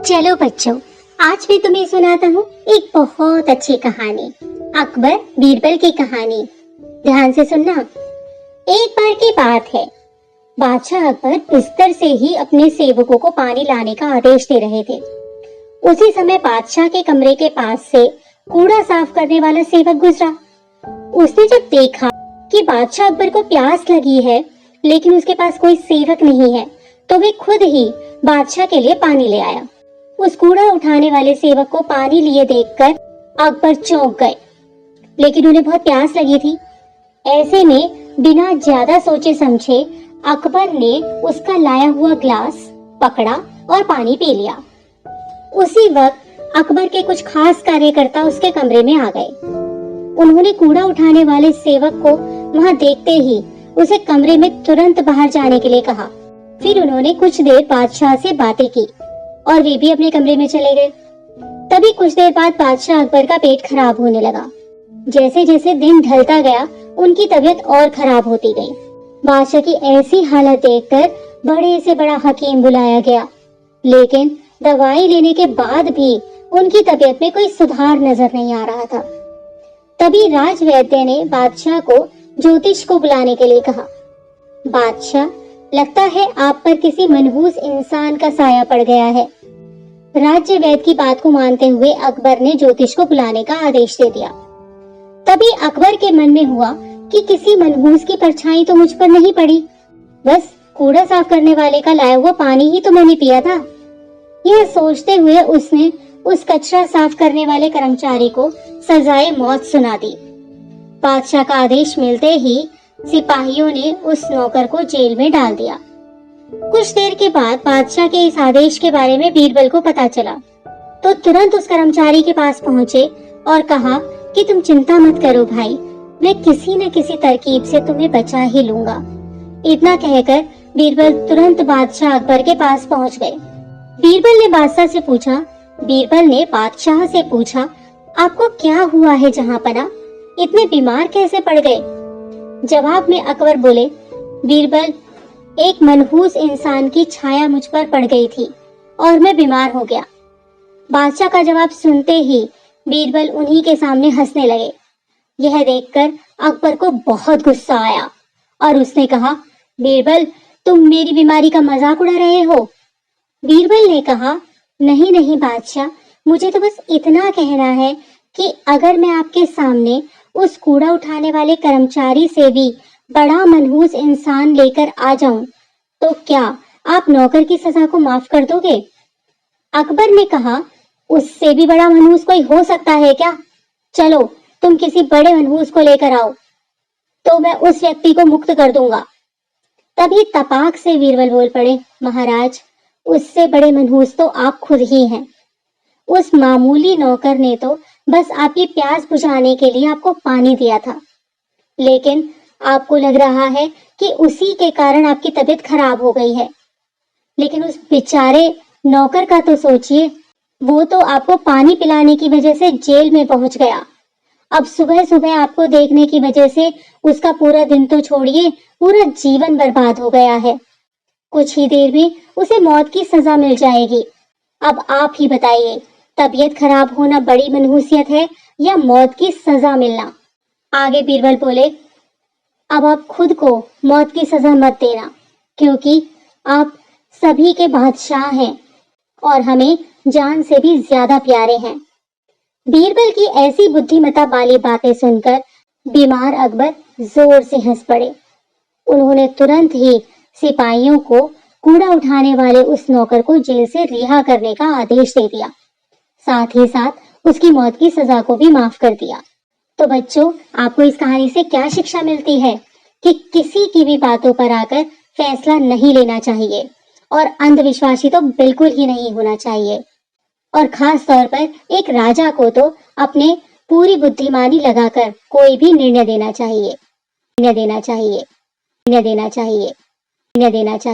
चलो बच्चों, आज मैं तुम्हें सुनाता हूँ एक बहुत अच्छी कहानी, अकबर बीरबल की कहानी। ध्यान से सुनना। एक बार की बात है, बादशाह अकबर बिस्तर से ही अपने सेवकों को पानी लाने का आदेश दे रहे थे। उसी समय बादशाह के कमरे के पास से कूड़ा साफ करने वाला सेवक गुजरा। उसने जब देखा कि बादशाह अकबर को प्यास लगी है, लेकिन उसके पास कोई सेवक नहीं है, तो वे खुद ही बादशाह के लिए पानी ले आया। उस कूड़ा उठाने वाले सेवक को पानी लिए देखकर अकबर चौंक गए, लेकिन उन्हें बहुत प्यास लगी थी। ऐसे में बिना ज्यादा सोचे समझे अकबर ने उसका लाया हुआ ग्लास पकड़ा और पानी पी लिया। उसी वक्त अकबर के कुछ खास कार्यकर्ता उसके कमरे में आ गए। उन्होंने कूड़ा उठाने वाले सेवक को वहां देखते ही उसे कमरे में तुरंत बाहर जाने के लिए कहा। फिर उन्होंने कुछ देर बादशाह से बातें की और वे भी अपने कमरे में चले गए। तभी कुछ देर बाद बादशाह अकबर का पेट खराब होने लगा। जैसे जैसे दिन ढलता गया, उनकी तबीयत और खराब होती गई। बादशाह की ऐसी हालत देखकर बड़े से बड़ा हकीम बुलाया गया, लेकिन दवाई लेने के बाद भी उनकी तबीयत में कोई सुधार नजर नहीं आ रहा था। तभी राजवैद्य ने बादशाह को ज्योतिष को बुलाने के लिए कहा। बादशाह, लगता है आप पर किसी मनहूस इंसान का साया पड़ गया है। राज्य वैद्य की बात को मानते हुए अकबर ने ज्योतिष को बुलाने का आदेश दे दिया। तभी अकबर के मन में हुआ कि किसी मनहूस की परछाई तो मुझ पर नहीं पड़ी, बस कूड़ा साफ करने वाले का लाया हुआ पानी ही तो मैंने पिया था। यह सोचते हुए उसने उस कचरा साफ करने वाले कर्मचारी को सजाए मौत सुना दी। बादशाह का आदेश मिलते ही सिपाहियों ने उस नौकर को जेल में डाल दिया। कुछ देर के बाद बादशाह के इस आदेश के बारे में बीरबल को पता चला, तो तुरंत उस कर्मचारी के पास पहुंचे और कहा कि तुम चिंता मत करो भाई, मैं किसी न किसी तरकीब से तुम्हें बचा ही लूंगा। इतना कहकर बीरबल तुरंत बादशाह अकबर के पास पहुंच गए। बीरबल ने बादशाह से पूछा, आपको क्या हुआ है जहांपना? इतने बीमार कैसे पड़ गए? जवाब में अकबर बोले, बीरबल, एक मनहूस इंसान की छाया मुझ पर पड़ गई थी और मैं बीमार हो गया। बादशाह का जवाब सुनते ही बीरबल उन्हीं के सामने हंसने लगे। यह देखकर अकबर को बहुत गुस्सा आया और उसने कहा, बीरबल, तुम मेरी बीमारी का मजाक उड़ा रहे हो? बीरबल ने कहा, नहीं नहीं बादशाह, मुझे तो बस इतना कहना है कि अगर मैं आपके सामने उस कूड़ा उठाने वाले कर्मचारी से भी बड़ा मनहूस इंसान लेकर आ जाऊं, तो क्या आप नौकर की सजा को माफ कर दोगे? अकबर ने कहा, उससे भी बड़ा मनहूस कोई हो सकता है क्या? चलो तुम किसी बड़े मनहूस को लेकर आओ, तो मैं उस व्यक्ति को मुक्त कर दूंगा। तभी तपाक से बीरबल बोल पड़े, महाराज, उससे बड़े मनहूस तो आप खुद ही हैं। उस मामूली नौकर ने तो बस आपकी प्यास बुझाने के लिए आपको पानी दिया था, लेकिन आपको लग रहा है कि उसी के कारण आपकी तबीयत खराब हो गई है। लेकिन उस बेचारे नौकर का तो सोचिए, वो तो आपको पानी पिलाने की वजह से जेल में पहुंच गया। अब सुबह सुबह आपको देखने की वजह से उसका पूरा दिन तो छोड़िए, पूरा जीवन बर्बाद हो गया है। कुछ ही देर में उसे मौत की सजा मिल जाएगी। अब आप ही बताइए, तबीयत खराब होना बड़ी मनहूसियत है या मौत की सजा मिलना? आगे बीरबल बोले, अब आप खुद को मौत की सजा मत देना, क्योंकि आप सभी के बादशाह हैं और हमें जान से भी ज्यादा प्यारे हैं। बीरबल की ऐसी बुद्धिमता वाली बातें सुनकर बीमार अकबर जोर से हंस पड़े। उन्होंने तुरंत ही सिपाहियों को कूड़ा उठाने वाले उस नौकर को जेल से रिहा करने का आदेश दे दिया। साथ ही साथ उसकी मौत की सजा को भी माफ कर दिया। तो बच्चों, आपको इस कहानी से क्या शिक्षा मिलती है? कि किसी की भी बातों पर आकर फैसला नहीं लेना चाहिए और अंधविश्वासी तो बिल्कुल ही नहीं होना चाहिए। और खास तौर पर एक राजा को तो अपने पूरी बुद्धिमानी लगाकर कोई भी निर्णय देना चाहिए।